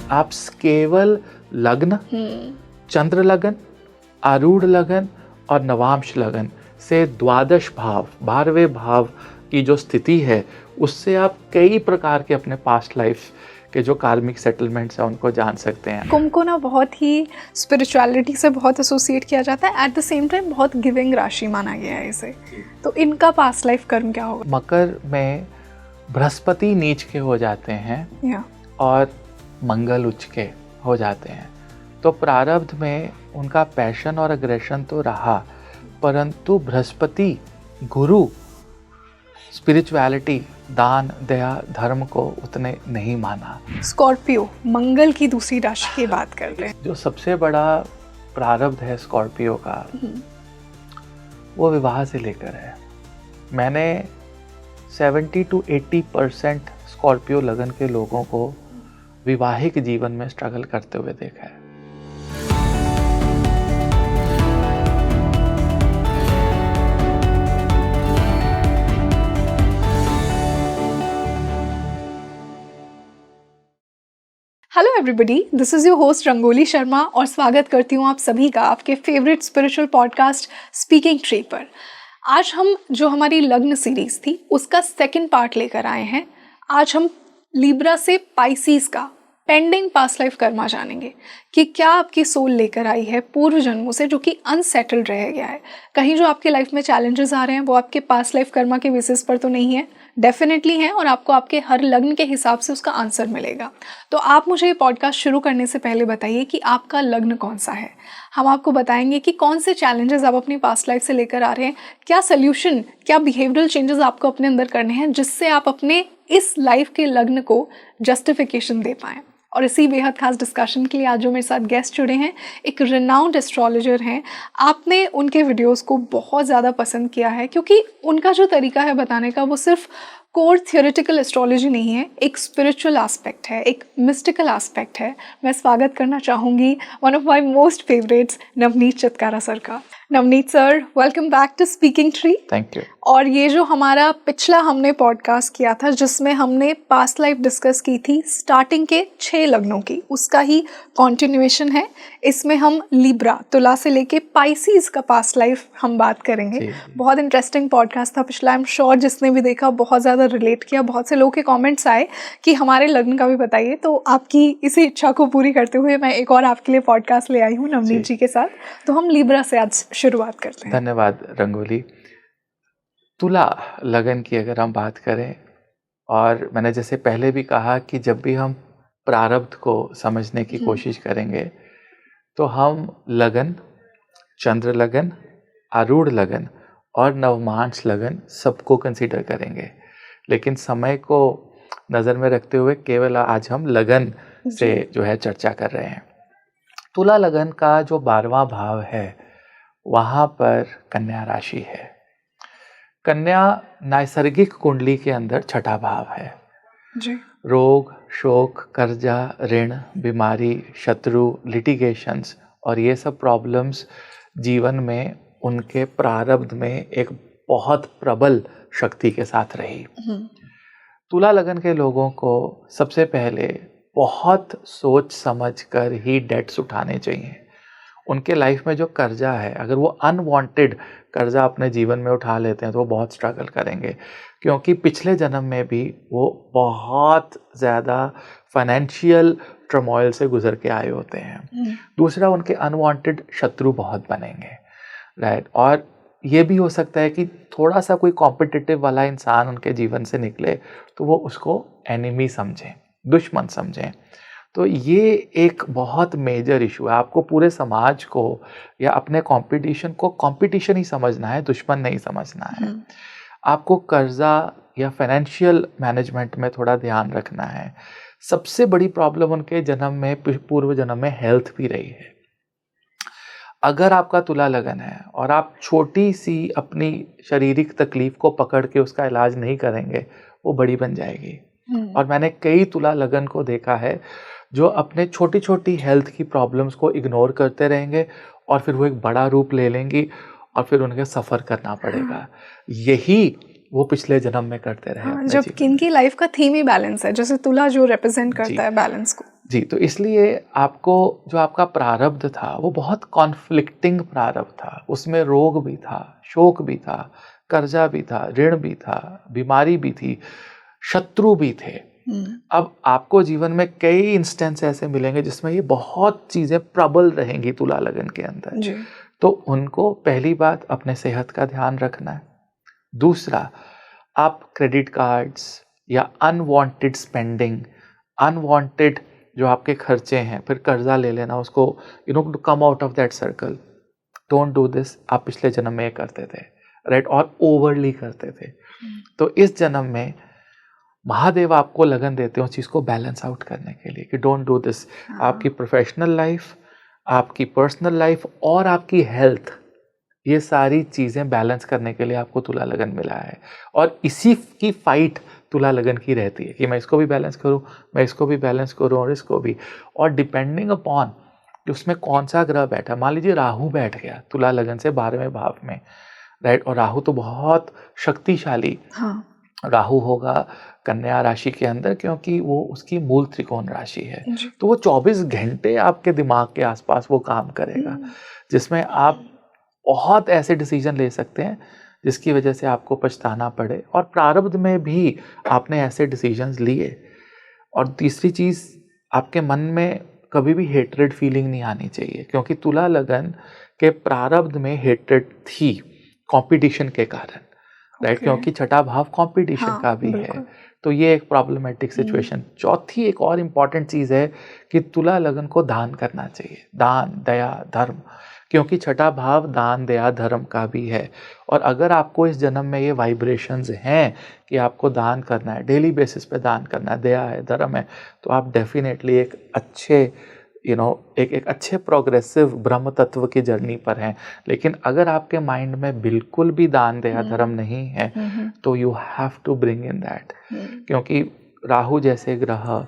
आप केवल लग्न, चंद्र लगन, आरूढ़ लगन और नवांश लगन से द्वादश भाव, 12वें भाव की जो स्थिति है उससे आप कई प्रकार के अपने पास्ट लाइफ के जो कार्मिक सेटलमेंट्स हैं उनको जान सकते हैं। कुंभ को ना बहुत ही स्पिरिचुअलिटी से बहुत एसोसिएट किया जाता है, एट द सेम टाइम बहुत गिविंग राशि माना गया है इसे। तो इनका पास्ट लाइफ कर्म क्या होगा? मकर में बृहस्पति नीच के हो जाते हैं और मंगल उच्च के हो जाते हैं। तो प्रारब्ध में उनका पैशन और अग्रेशन तो रहा, परंतु बृहस्पति गुरु स्पिरिचुअलिटी, दान, दया, धर्म को उतने नहीं माना। स्कॉर्पियो, मंगल की दूसरी राशि की बात करते हैं। जो सबसे बड़ा प्रारब्ध है स्कॉर्पियो का, वो विवाह से लेकर है। मैंने 70 to 80% स्कॉर्पियो लगन के लोगों को विवाहिक जीवन में स्ट्रगल करते हुए देखा है। Hello everybody, this is your host rangoli Sharma और स्वागत करती हूँ आप सभी का आपके favourite spiritual podcast speaking tree पर। आज हम जो हमारी लग्न सीरीज़ थी उसका सेकंड पार्ट लेकर आए हैं। आज हम लिब्रा से पाइसीज का पेंडिंग पास्ट लाइफ कर्मा जानेंगे कि क्या आपकी सोल लेकर आई है पूर्व जन्मों से जो कि अनसेटल्ड रह गया है। कहीं जो आपके लाइफ में चैलेंजेस आ रहे हैं वो आपके पास्ट लाइफ कर्मा के बेसिस पर तो नहीं है, डेफिनेटली हैं, और आपको आपके हर लग्न के हिसाब से उसका आंसर मिलेगा। तो आप मुझे ये पॉडकास्ट शुरू करने से पहले बताइए कि आपका लग्न कौन सा है। हम आपको बताएंगे कि कौन से चैलेंजेस आप अपनी पास्ट लाइफ से लेकर आ रहे हैं, क्या सोल्यूशन, क्या बिहेवियरल चेंजेस आपको अपने अंदर करने हैं जिससे आप अपने इस लाइफ के लग्न को जस्टिफिकेशन दे पाएँ। और इसी बेहद खास डिस्कशन के लिए आज जो मेरे साथ गेस्ट जुड़े हैं, एक रिनाउंड एस्ट्रोलॉजर हैं। आपने उनके वीडियोस को बहुत ज़्यादा पसंद किया है क्योंकि उनका जो तरीका है बताने का वो सिर्फ कोर थियोरेटिकल एस्ट्रोलॉजी नहीं है, एक स्पिरिचुअल एस्पेक्ट है, एक मिस्टिकल एस्पेक्ट है। मैं स्वागत करना चाहूँगी one of my most favourites, Navneet Chitkara sir का। Navneet sir, welcome back to Speaking Tree. Thank you. और ये जो हमारा पिछला हमने पॉडकास्ट किया था जिसमें हमने पास्ट लाइफ डिस्कस की थी स्टार्टिंग के 6 लग्नों की, उसका ही कॉन्टिन्यूएशन है। इसमें हम लिब्रा, तुला से लेके पाइसीज का पास्ट लाइफ हम बात करेंगे। बहुत इंटरेस्टिंग पॉडकास्ट था पिछला। आई एम श्योर जिसने भी देखा बहुत ज़्यादा रिलेट किया। बहुत से लोगों के कमेंट्स आए कि हमारे लग्न का भी बताइए। तो आपकी इसी इच्छा को पूरी करते हुए मैं एक और आपके लिए पॉडकास्ट ले आई हूँ नवनीत जी के साथ। तो हम लिब्रा से आज शुरुआत करते हैं। धन्यवाद रंगोली। तुला लगन की अगर हम बात करें, और मैंने जैसे पहले भी कहा कि जब भी हम प्रारब्ध को समझने की कोशिश करेंगे तो हम लगन, चंद्र लगन, आरूढ़ लगन और नवमांश लगन सबको कंसीडर करेंगे, लेकिन समय को नज़र में रखते हुए केवल आज हम लगन से जो है चर्चा कर रहे हैं। तुला लगन का जो 12वां भाव है वहाँ पर कन्या राशि है। कन्या नैसर्गिक कुंडली के अंदर 6ठा भाव है जी। रोग, शोक, कर्जा, ऋण, बीमारी, शत्रु, लिटिगेशंस और ये सब प्रॉब्लम्स जीवन में उनके प्रारब्ध में एक बहुत प्रबल शक्ति के साथ रही। तुला लगन के लोगों को सबसे पहले बहुत सोच समझ कर ही डेट्स उठाने चाहिए। उनके लाइफ में जो कर्जा है, अगर वो अनवांटेड कर्जा अपने जीवन में उठा लेते हैं तो वो बहुत स्ट्रगल करेंगे, क्योंकि पिछले जन्म में भी वो बहुत ज़्यादा फाइनेंशियल टर्मोइल से गुजर के आए होते हैं। दूसरा, उनके अनवांटेड शत्रु बहुत बनेंगे, राइट। और ये भी हो सकता है कि थोड़ा सा कोई कॉम्पिटिटिव वाला इंसान उनके जीवन से निकले तो वो उसको एनिमी समझें, दुश्मन समझें। तो ये एक बहुत मेजर इशू है। आपको पूरे समाज को या अपने कंपटीशन को कंपटीशन ही समझना है, दुश्मन नहीं समझना है। आपको कर्जा या फाइनेंशियल मैनेजमेंट में थोड़ा ध्यान रखना है। सबसे बड़ी प्रॉब्लम उनके जन्म में, पूर्व जन्म में हेल्थ भी रही है। अगर आपका तुला लगन है और आप छोटी सी अपनी शारीरिक तकलीफ को पकड़ के उसका इलाज नहीं करेंगे, वो बड़ी बन जाएगी। और मैंने कई तुला लगन को देखा है जो अपने छोटी छोटी हेल्थ की प्रॉब्लम्स को इग्नोर करते रहेंगे और फिर वो एक बड़ा रूप ले लेंगी और फिर उनके सफ़र करना पड़ेगा। यही वो पिछले जन्म में करते रहे। जब किनकी लाइफ का थीम ही बैलेंस है, जैसे तुला जो रिप्रेजेंट करता है बैलेंस को। जी, तो इसलिए आपको जो आपका प्रारब्ध था वो बहुत कॉन्फ्लिक्टिंग प्रारब्ध था। उसमें रोग भी था, शोक भी था, कर्जा भी था, ऋण भी था, बीमारी भी थी, शत्रु भी थे। अब आपको जीवन में कई इंस्टेंस ऐसे मिलेंगे जिसमें ये बहुत चीजें प्रबल रहेंगी तुला लगन के अंदर। जी। तो उनको पहली बात अपने सेहत का ध्यान रखना है। दूसरा, आप क्रेडिट कार्ड्स या अनवांटेड स्पेंडिंग, अनवांटेड जो आपके खर्चे हैं, फिर कर्जा ले लेना, उसको to come out of that circle, don't do this. आप पिछले जन्म में ये करते थे, राइट, और ओवरली करते थे। तो इस जन्म में महादेव आपको लगन देते हैं उस चीज़ को बैलेंस आउट करने के लिए कि डोंट डू दिस। आपकी प्रोफेशनल लाइफ, आपकी पर्सनल लाइफ और आपकी हेल्थ, ये सारी चीज़ें बैलेंस करने के लिए आपको तुला लगन मिला है। और इसी की फाइट तुला लगन की रहती है कि मैं इसको भी बैलेंस करूं, मैं इसको भी बैलेंस करूं और इसको भी। और डिपेंडिंग अपॉन कि उसमें कौन सा ग्रह बैठा, मान लीजिए राहु बैठ गया तुला लगन से 12वें भाव में, राइट, और राहु तो बहुत शक्तिशाली राहु होगा कन्या राशि के अंदर, क्योंकि वो उसकी मूल त्रिकोण राशि है। तो वो 24 घंटे आपके दिमाग के आसपास वो काम करेगा, जिसमें आप बहुत ऐसे डिसीजन ले सकते हैं जिसकी वजह से आपको पछताना पड़े। और प्रारब्ध में भी आपने ऐसे डिसीजंस लिए। और तीसरी चीज़, आपके मन में कभी भी हेट्रेड फीलिंग नहीं आनी चाहिए, क्योंकि तुला लगन के प्रारब्ध में हेट्रेड थी कंपटीशन के कारण, राइट, क्योंकि छठा भाव कंपटीशन का भी है। तो ये एक प्रॉब्लमेटिक सिचुएशन। चौथी एक और इम्पॉर्टेंट चीज़ है कि तुला लगन को दान करना चाहिए, दान, दया, धर्म, क्योंकि छठा भाव दान, दया, धर्म का भी है। और अगर आपको इस जन्म में ये वाइब्रेशंस हैं कि आपको दान करना है, डेली बेसिस पे दान करना है, दया है, धर्म है, तो आप डेफिनेटली एक अच्छे एक अच्छे प्रोग्रेसिव ब्रह्म तत्व की जर्नी पर हैं। लेकिन अगर आपके माइंड में बिल्कुल भी दान, दया, धर्म नहीं है, तो you have to bring in that. क्योंकि राहु जैसे ग्रह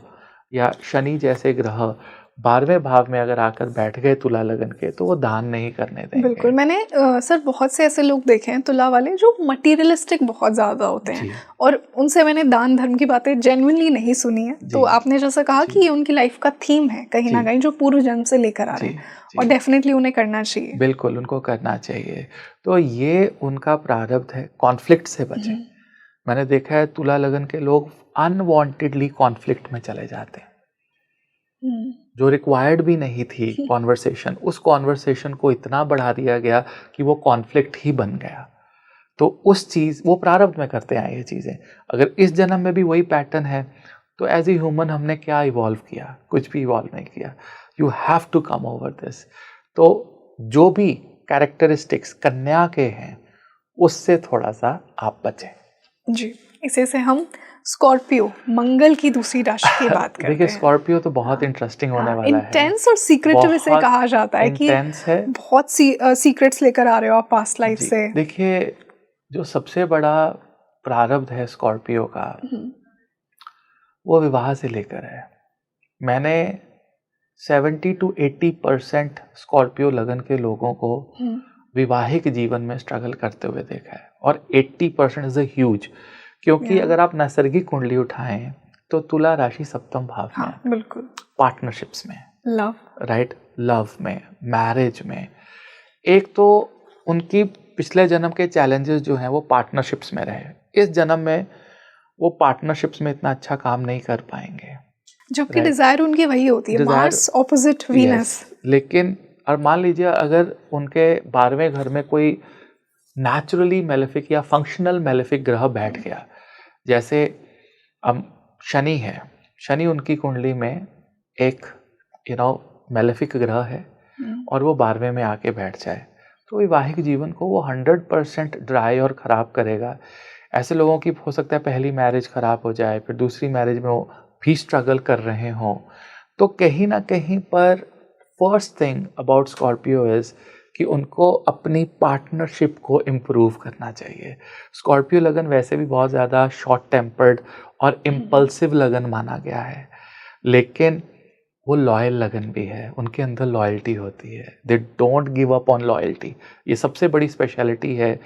या शनि जैसे ग्रह 12वें भाव में अगर आकर बैठ गए तुला लगन के, तो वो दान नहीं करने देंगे। बिल्कुल। मैंने सर बहुत से ऐसे लोग देखे हैं तुला वाले जो मटीरियलिस्टिक बहुत ज़्यादा होते हैं, और उनसे मैंने दान धर्म की बातें जेन्युइनली नहीं सुनी है। तो आपने जैसा कहा कि ये उनकी लाइफ का थीम है कहीं ना कहीं, जो पूर्व जन्म से लेकर आ रहे हैं, और डेफिनेटली उन्हें करना चाहिए। बिल्कुल, उनको करना चाहिए। तो ये उनका प्रारब्ध है, कॉन्फ्लिक्ट से बचें। मैंने देखा है तुला लगन के लोग अनवांटेडली कॉन्फ्लिक्ट में चले जाते हैं, जो रिक्वायर्ड भी नहीं थी कॉन्वर्सेशन, उस कॉन्वर्सेशन को इतना बढ़ा दिया गया कि वो कॉन्फ्लिक्ट ही बन गया। तो उस चीज़, वो प्रारब्ध में करते हैं ये चीज़ें। अगर इस जन्म में भी वही पैटर्न है, तो एज ए ह्यूमन हमने क्या इवॉल्व किया? कुछ भी इवॉल्व नहीं किया। You have to come over this. तो जो भी कैरेक्टरिस्टिक्स कन्या के हैं, उससे थोड़ा सा आप बचें। जी, इसे से हम स्कॉर्पियो, मंगल की दूसरी राशि की बात करते हैं। देखिए, स्कॉर्पियो तो बहुत इंटरेस्टिंग होने वाला है। इंटेंस और सीक्रेटिव इसे कहा जाता है कि है। बहुत सीक्रेट्स लेकर आ रहे हो आप पास्ट लाइफ से। देखिए, जो सबसे बड़ा प्रारब्ध है स्कॉर्पियो का, वो विवाह से लेकर है। मैंने 70 to 80% स्कॉर्पियो लगन के लोगों को विवाहिक जीवन में स्ट्रगल करते हुए देखा है, और 80% इज अ ह्यूज। क्योंकि अगर आप नैसर्गिक कुंडली उठाएं तो तुला राशि सप्तम भाव में, बिल्कुल, पार्टनरशिप्स में, लव, राइट, लव में, मैरिज में। एक तो उनकी पिछले जन्म के चैलेंजेस जो हैं वो पार्टनरशिप्स में रहे, इस जन्म में वो पार्टनरशिप्स में इतना अच्छा काम नहीं कर पाएंगे, जबकि डिजायर उनकी वही होती है, मार्स ऑपोजिट वीनस। लेकिन और मान लीजिए अगर उनके 12वें घर में कोई नेचुरली मेलेफिक या फंक्शनल मेलेफिक ग्रह बैठ गया, जैसे अब शनि है, शनि उनकी कुंडली में एक मेलेफिक ग्रह है, और वो 12वें में आके बैठ जाए, तो वैवाहिक जीवन को वो 100% ड्राई और ख़राब करेगा। ऐसे लोगों की हो सकता है पहली मैरिज ख़राब हो जाए, फिर दूसरी मैरिज में वो भी स्ट्रगल कर रहे हों। तो कहीं ना कहीं पर first thing about Scorpio is कि उनको अपनी पार्टनरशिप को इम्प्रूव करना चाहिए। स्कॉर्पियो लगन वैसे भी बहुत ज़्यादा शॉर्ट टेम्पर्ड और इम्पल्सिव लगन माना गया है, लेकिन वो लॉयल लगन भी है, उनके अंदर लॉयल्टी होती है, they don't give up on loyalty. ये सबसे बड़ी स्पेशलिटी है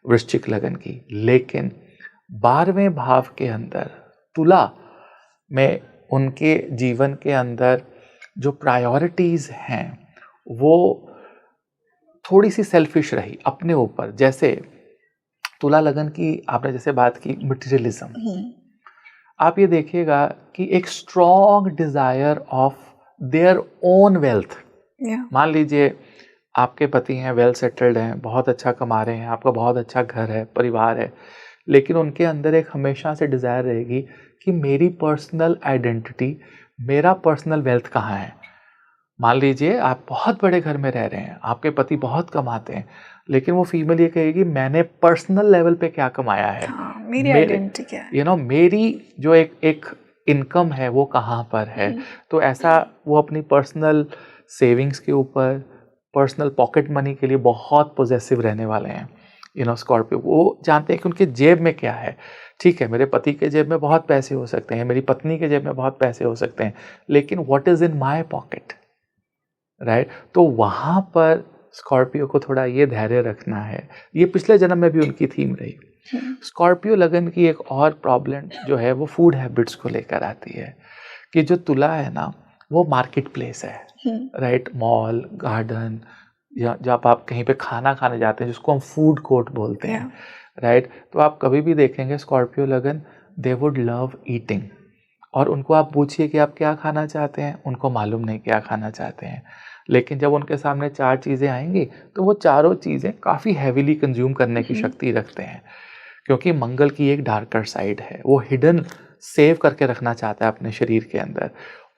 वृश्चिक लगन की। लेकिन 12वें भाव के अंदर तुला में उनके जीवन के अंदर जो प्रायोरिटीज़ हैं वो थोड़ी सी सेल्फिश रही अपने ऊपर। जैसे तुला लगन की आपने जैसे बात की मटेरियलिज्म, आप ये देखिएगा कि एक strong desire of their own wealth. मान लीजिए आपके पति हैं, वेल सेटल्ड हैं, बहुत अच्छा कमा रहे हैं, आपका बहुत अच्छा घर है, परिवार है, लेकिन उनके अंदर एक हमेशा से डिजायर रहेगी कि मेरी पर्सनल आइडेंटिटी, मेरा पर्सनल वेल्थ कहाँ है। मान लीजिए आप बहुत बड़े घर में रह रहे हैं, आपके पति बहुत कमाते हैं, लेकिन वो फीमेल ये कहेगी मैंने पर्सनल लेवल पे क्या कमाया है, मेरी आइडेंटिटी क्या है, मेरी जो एक इनकम है वो कहाँ पर है। तो ऐसा वो अपनी पर्सनल सेविंग्स के ऊपर, पर्सनल पॉकेट मनी के लिए बहुत पॉजेसिव रहने वाले हैं। स्कॉर्पियो वो जानते हैं कि उनके जेब में क्या है। ठीक है, मेरे पति के जेब में बहुत पैसे हो सकते हैं, मेरी पत्नी के जेब में बहुत पैसे हो सकते हैं, लेकिन what is in my pocket, right. तो वहाँ पर स्कॉर्पियो को थोड़ा ये धैर्य रखना है। ये पिछले जन्म में भी उनकी थीम रही। स्कॉर्पियो लगन की एक और प्रॉब्लम जो है वो फूड हैबिट्स को लेकर आती है कि जो तुला है ना वो मार्केट प्लेस है, राइट। मॉल, गार्डन, या जब आप कहीं पे खाना खाने जाते हैं जिसको हम फूड कोर्ट बोलते हैं, राइट। तो आप कभी भी देखेंगे स्कॉर्पियो लगन दे वुड लव ईटिंग, और उनको आप पूछिए कि आप क्या खाना चाहते हैं, उनको मालूम नहीं क्या खाना चाहते हैं, लेकिन जब उनके सामने 4 चीज़ें आएंगी तो वो चारों चीज़ें काफ़ी हैवीली कंज्यूम करने की शक्ति रखते हैं, क्योंकि मंगल की एक डार्कर साइड है, वो हिडन सेव करके रखना चाहता है अपने शरीर के अंदर।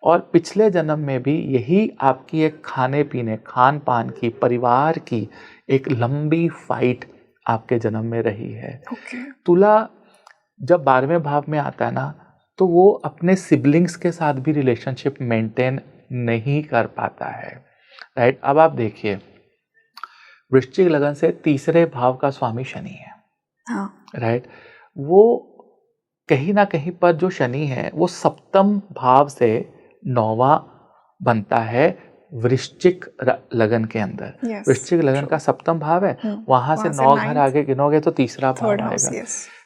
और पिछले जन्म में भी यही आपकी एक खाने पीने, खान पान की, परिवार की एक लंबी फाइट आपके जन्म में रही है। तुला जब 12वें भाव में आता है ना तो वो अपने सिबलिंग्स के साथ भी रिलेशनशिप मेंटेन नहीं कर पाता है, राइट। अब आप देखिए वृश्चिक लगन से 3रे भाव का स्वामी शनि है, राइट। वो कहीं ना कहीं पर जो शनि है वो 7म भाव से 9वां बनता है वृश्चिक लगन के अंदर। वृश्चिक लगन का 7म भाव है, वहां से 9 घर आगे गिनोगे तो 3रा भाव आएगा।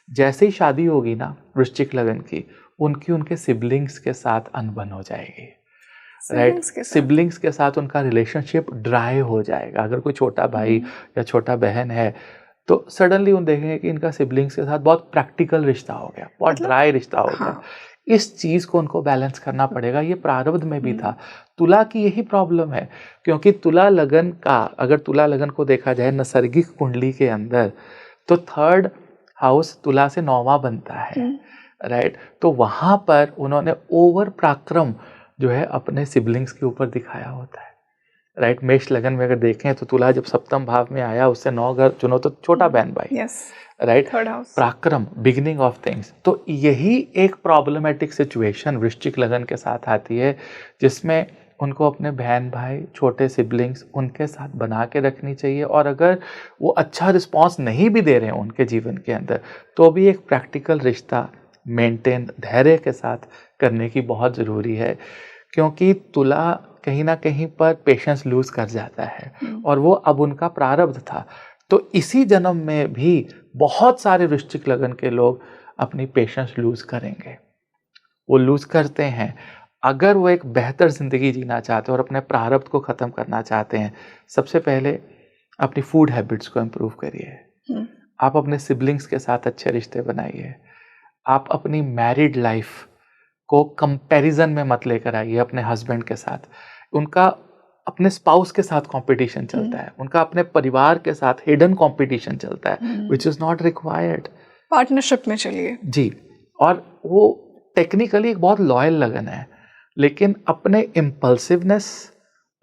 जैसे ही शादी होगी ना वृश्चिक लगन की, उनके सिबलिंग्स के साथ अनबन हो जाएगी, राइट। सिबलिंग्स के साथ उनका रिलेशनशिप ड्राई हो जाएगा। अगर कोई छोटा भाई या छोटा बहन है तो सडनली उन देखेंगे कि इनका सिबलिंग्स के साथ बहुत प्रैक्टिकल रिश्ता हो गया, बहुत ड्राई रिश्ता हो गया। इस चीज को उनको बैलेंस करना पड़ेगा। ये प्रारब्ध में भी था। तुला की यही प्रॉब्लम है, क्योंकि तुला लगन का, अगर तुला लगन को देखा जाए नैसर्गिक कुंडली के अंदर, तो 3rd हाउस तुला से 9वां बनता है, राइट। तो वहां पर उन्होंने ओवर पराक्रम जो है अपने सिबलिंग्स के ऊपर दिखाया होता है, राइट। मेष लगन में अगर देखें तो तुला जब 7म भाव में आया, उससे 9 घर चुनो तो छोटा बहन भाई, राइट। पराक्रम, बिगिनिंग ऑफ थिंग्स। तो यही एक प्रॉब्लमेटिक सिचुएशन वृश्चिक लगन के साथ आती है, जिसमें उनको अपने बहन भाई, छोटे सिबलिंग्स, उनके साथ बना के रखनी चाहिए। और अगर वो अच्छा रिस्पॉन्स नहीं भी दे रहे हैं उनके जीवन के अंदर, तो भी एक प्रैक्टिकल रिश्ता मेंटेन धैर्य के साथ करने की बहुत ज़रूरी है, क्योंकि तुला कहीं ना कहीं पर पेशेंस लूज कर जाता है, और वो अब उनका प्रारब्ध था। तो इसी जन्म में भी बहुत सारे वृश्चिक लगन के लोग अपनी पेशेंस लूज करेंगे, वो लूज करते हैं। अगर वो एक बेहतर जिंदगी जीना चाहते हैं और अपने प्रारब्ध को ख़त्म करना चाहते हैं, सबसे पहले अपनी फूड हैबिट्स को इम्प्रूव करिए। आप अपने सिबलिंग्स के साथ अच्छे रिश्ते बनाइए। आप अपनी मैरिड लाइफ को कंपैरिजन में मत लेकर आइए अपने हस्बैंड के साथ। उनका अपने स्पाउस के साथ कंपटीशन चलता है, उनका अपने परिवार के साथ हिडन कंपटीशन चलता है, which is not required. Partnership में चलिए जी। और वो टेक्निकली एक बहुत लॉयल लगन है, लेकिन अपने इम्पल्सिवनेस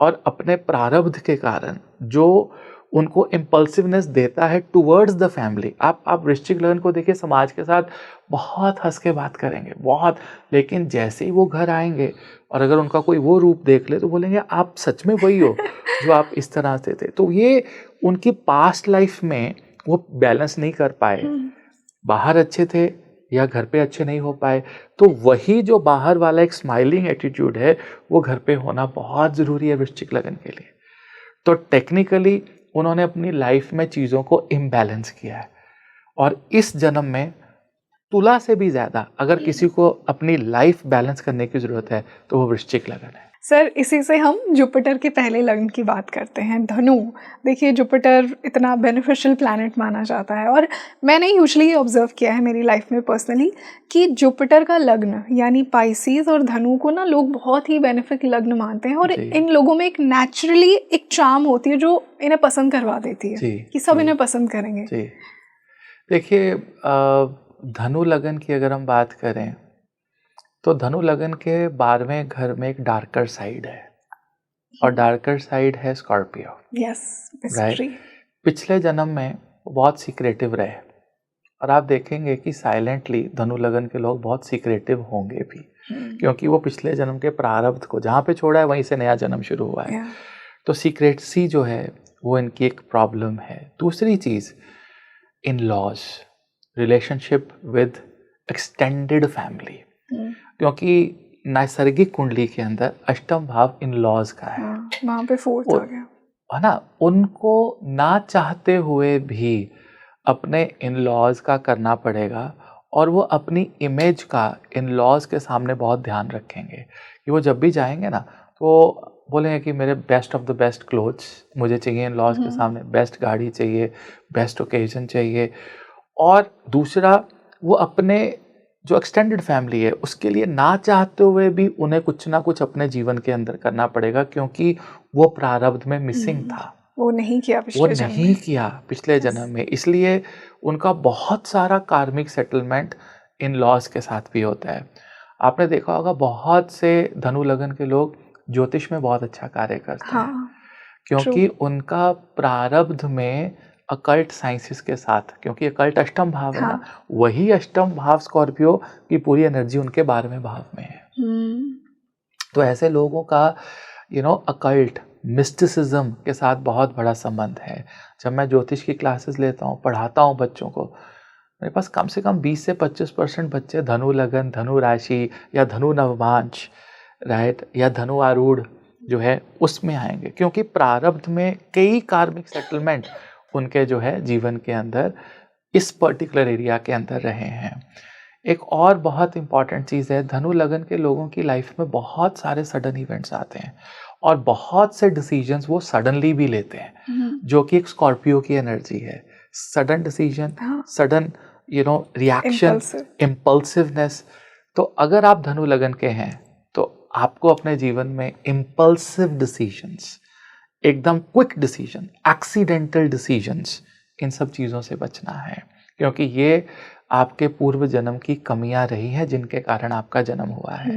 और अपने प्रारब्ध के कारण जो उनको इम्पल्सिवनेस देता है टुवर्ड्स द फैमिली। आप वृश्चिक लगन को देखिए, समाज के साथ बहुत हंस के बात करेंगे, बहुत, लेकिन जैसे ही वो घर आएंगे और अगर उनका कोई वो रूप देख ले तो बोलेंगे आप सच में वही हो जो आप इस तरह से थे। तो ये उनकी पास्ट लाइफ में वो बैलेंस नहीं कर पाए, बाहर अच्छे थे या घर पे अच्छे नहीं हो पाए। तो वही जो बाहर वाला एक स्माइलिंग एटीट्यूड है वो घर पे होना बहुत ज़रूरी है वृश्चिक लगन के लिए। तो टेक्निकली उन्होंने अपनी लाइफ में चीज़ों को इम्बैलेंस किया है, और इस जन्म में तुला से भी ज़्यादा अगर किसी को अपनी लाइफ बैलेंस करने की ज़रूरत है तो वो वृश्चिक लगन है। सर, इसी से हम जुपिटर के पहले लग्न की बात करते हैं, धनु। देखिए, जुपिटर इतना बेनिफिशियल प्लैनेट माना जाता है और मैंने यूजुअली ये ऑब्जर्व किया है मेरी लाइफ में पर्सनली कि जुपिटर का लग्न यानी पाइसेस और धनु को ना लोग बहुत ही बेनिफिक लग्न मानते हैं और इन लोगों में एक नेचुरली एक चार्म होती है जो इन्हें पसंद करवा देती है कि सब इन्हें पसंद करेंगे। जी, देखिए धनु लगन की अगर हम बात करें तो धनु लगन के 12वें घर में एक डार्कर साइड है और डार्कर साइड है स्कॉर्पियो। Yes, right. पिछले जन्म में बहुत सीक्रेटिव रहे और आप देखेंगे कि साइलेंटली धनु लगन के लोग बहुत सीक्रेटिव होंगे भी, क्योंकि वो पिछले जन्म के प्रारब्ध को जहाँ पे छोड़ा है वहीं से नया जन्म शुरू हुआ है। तो सीक्रेटसी जो है वो इनकी एक प्रॉब्लम है। दूसरी चीज़, in laws, relationship with extended family, क्योंकि नैसर्गिक कुंडली के अंदर अष्टम भाव इन लॉज का है, वहाँ पे फोर्थ आ गया है ना। उनको ना चाहते हुए भी अपने इन लॉज का करना पड़ेगा और वो अपनी इमेज का इन लॉज के सामने बहुत ध्यान रखेंगे कि वो जब भी जाएंगे ना तो बोलेंगे कि मेरे best of the best clothes मुझे चाहिए इन लॉज के सामने, बेस्ट गाड़ी चाहिए, बेस्ट ओकेजन चाहिए। और दूसरा, वो अपने जो एक्सटेंडेड फैमिली है उसके लिए ना चाहते हुए भी उन्हें कुछ ना कुछ अपने जीवन के अंदर करना पड़ेगा, क्योंकि वो प्रारब्ध में मिसिंग था, वो नहीं किया पिछले जन्म में। इसलिए उनका बहुत सारा कार्मिक सेटलमेंट इन लॉज के साथ भी होता है। आपने देखा होगा बहुत से धनु लगन के लोग ज्योतिष में बहुत अच्छा कार्य करते हैं, क्योंकि उनका प्रारब्ध में अकल्ट साइंसेस के साथ, क्योंकि अकल्ट अष्टम भाव है ना, वही अष्टम भाव स्कॉर्पियो की पूरी एनर्जी उनके 12वें भाव में है। तो ऐसे लोगों का अकल्ट मिस्टिसिज्म के साथ बहुत बड़ा संबंध है। जब मैं ज्योतिष की क्लासेस लेता हूँ, पढ़ाता हूँ बच्चों को, मेरे पास कम से कम 20 से 25% बच्चे धनु लगन, धनु राशि या धनु नवमांश, राइट, या धनु आरूढ़ जो है उसमें आएंगे, क्योंकि प्रारब्ध में कई कार्मिक सेटलमेंट उनके जो है जीवन के अंदर इस पर्टिकुलर एरिया के अंदर रहे हैं। एक और बहुत इंपॉर्टेंट चीज़ है, धनु लगन के लोगों की लाइफ में बहुत सारे सडन इवेंट्स आते हैं और बहुत से डिसीजंस वो सडनली भी लेते हैं, जो कि एक स्कॉर्पियो की एनर्जी है। Sudden decision, sudden reaction, impulsiveness. तो अगर आप धनु लगन के हैं तो आपको अपने जीवन में इम्पल्सिव डिसीजंस, एकदम क्विक डिसीजन, एक्सीडेंटल डिसीजंस, इन सब चीज़ों से बचना है, क्योंकि ये आपके पूर्व जन्म की कमियां रही हैं जिनके कारण आपका जन्म हुआ है।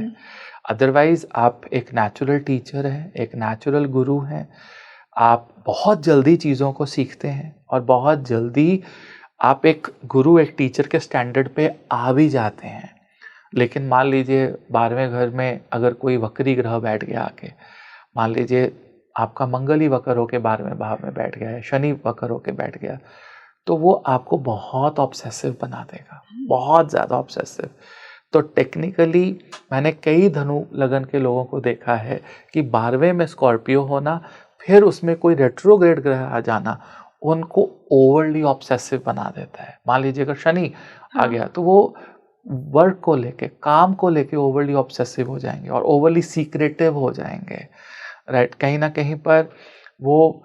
अदरवाइज आप एक नेचुरल टीचर हैं, एक नेचुरल गुरु हैं, आप बहुत जल्दी चीज़ों को सीखते हैं और बहुत जल्दी आप एक गुरु, एक टीचर के स्टैंडर्ड पे आ भी जाते हैं। लेकिन मान लीजिए 12वें घर में अगर कोई वक्री ग्रह बैठ गया आके, मान लीजिए आपका मंगल ही वक्र होके 12वें भाव में बैठ गया है, शनि वक्र होके बैठ गया, तो वो आपको बहुत ऑब्सेसिव बना देगा, बहुत ज़्यादा ऑब्सेसिव। तो टेक्निकली मैंने कई धनु लगन के लोगों को देखा है कि 12वें में स्कॉर्पियो होना, फिर उसमें कोई रेट्रोग्रेड ग्रह आ जाना, उनको ओवरली ऑब्सेसिव बना देता है। मान लीजिए अगर शनि आ गया तो वो वर्क को लेके, काम को लेके ओवरली ऑब्सेसिव हो जाएंगे और ओवरली सीक्रेटिव हो जाएंगे, राइट। कहीं ना कहीं पर वो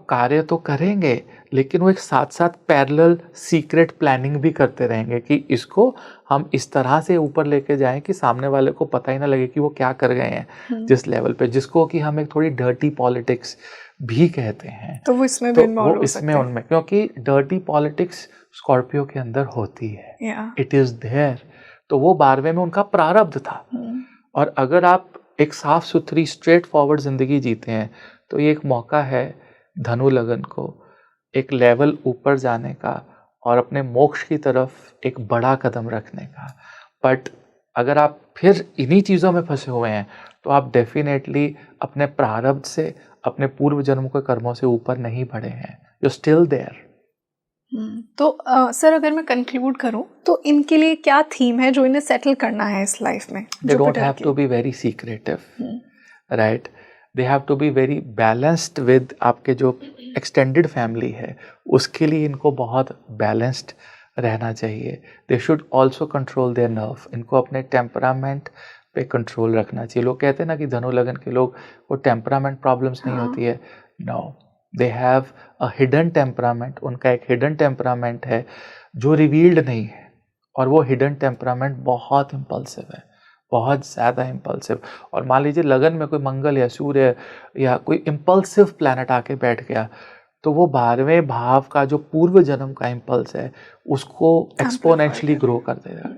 कार्य तो करेंगे, लेकिन वो एक साथ साथ पैरेलल सीक्रेट प्लानिंग भी करते रहेंगे कि इसको हम इस तरह से ऊपर लेके जाएं कि सामने वाले को पता ही ना लगे कि वो क्या कर गए हैं जिस लेवल पे, जिसको कि हम एक थोड़ी डर्टी पॉलिटिक्स भी कहते हैं। तो वो इसमें भी इन्वॉल्व हो सकते हैं। उनमें, क्योंकि डर्टी पॉलिटिक्स स्कॉर्पियो के अंदर होती है, इट इज देयर। तो वो 12वें में उनका प्रारब्ध था। और अगर आप एक साफ सुथरी स्ट्रेट फॉरवर्ड जिंदगी जीते हैं तो ये एक मौका है धनु लगन को एक लेवल ऊपर जाने का और अपने मोक्ष की तरफ एक बड़ा कदम रखने का। बट अगर आप फिर इन्हीं चीज़ों में फंसे हुए हैं तो आप डेफिनेटली अपने प्रारब्ध से, अपने पूर्व जन्म के कर्मों से ऊपर नहीं बढ़े हैं, यू स्टिल देयर। तो सर अगर मैं कंक्लूड करूं तो इनके लिए क्या थीम है जो इन्हें सेटल करना है इस लाइफ में? They don't have to be very secretive, right. They have to be very balanced with आपके जो एक्सटेंडेड फैमिली है, उसके लिए इनको बहुत बैलेंस्ड रहना चाहिए। They should also control their nerve, इनको अपने टेम्परामेंट पे कंट्रोल रखना चाहिए। लोग कहते हैं ना कि धनु लगन के लोग को टेम्परामेंट प्रॉब्लम्स नहीं होती है, no, they have a hidden temperament, उनका एक हिडन टेम्परामेंट है जो रिवील्ड नहीं है, और वो हिडन टेम्परामेंट बहुत इम्पल्सिव है, बहुत ज़्यादा इम्पल्सिव। और मान लीजिए लगन में कोई मंगल या सूर्य या कोई इम्पल्सिव प्लैनेट आके बैठ गया, तो वो 12वें भाव का जो पूर्व जन्म का इम्पल्स है उसको एक्सपोनेंशियली ग्रो कर देगा,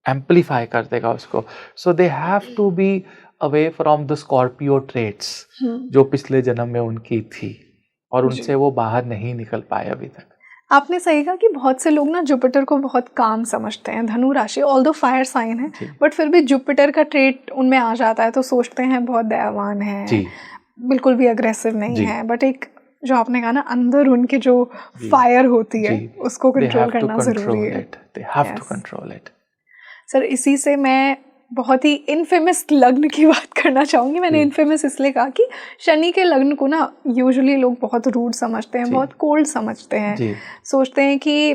एम्पलीफाई कर देगा उसको। So they have to be away from the Scorpio traits जो पिछले जन्म में उनकी थी, और उनसे वो बाहर नहीं निकल पाए अभी तक। आपने सही कहा कि बहुत से लोग ना जुपिटर को बहुत काम समझते हैं, धनु राशि ऑल्दो फायर साइन है, बट फिर भी जुपिटर का ट्रेट उनमें आ जाता है तो सोचते हैं बहुत दयावान है, बिल्कुल भी अग्रेसिव नहीं है। बट एक जो आपने कहा ना, अंदर उनके जो फायर होती है उसको कंट्रोल करना जरूरी है। They have to control it. Sir, इसी से मैं बहुत ही इनफेमस लग्न की बात करना चाहूँगी। मैंने इनफेमस इसलिए कहा कि शनि के लग्न को ना यूजुअली लोग बहुत रूड समझते हैं, बहुत कोल्ड समझते हैं, सोचते हैं कि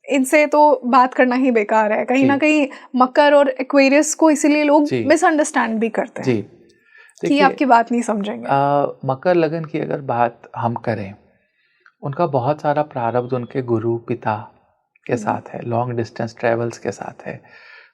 इनसे तो बात करना ही बेकार है। कहीं ना कहीं मकर और एक्वेरियस को इसीलिए लोग मिसअंडरस्टैंड भी करते हैं कि आपकी बात नहीं समझेंगे। मकर लगन की अगर बात हम करें, उनका बहुत सारा प्रारब्ध उनके गुरु पिता के साथ है, लॉन्ग डिस्टेंस ट्रेवल्स के साथ है।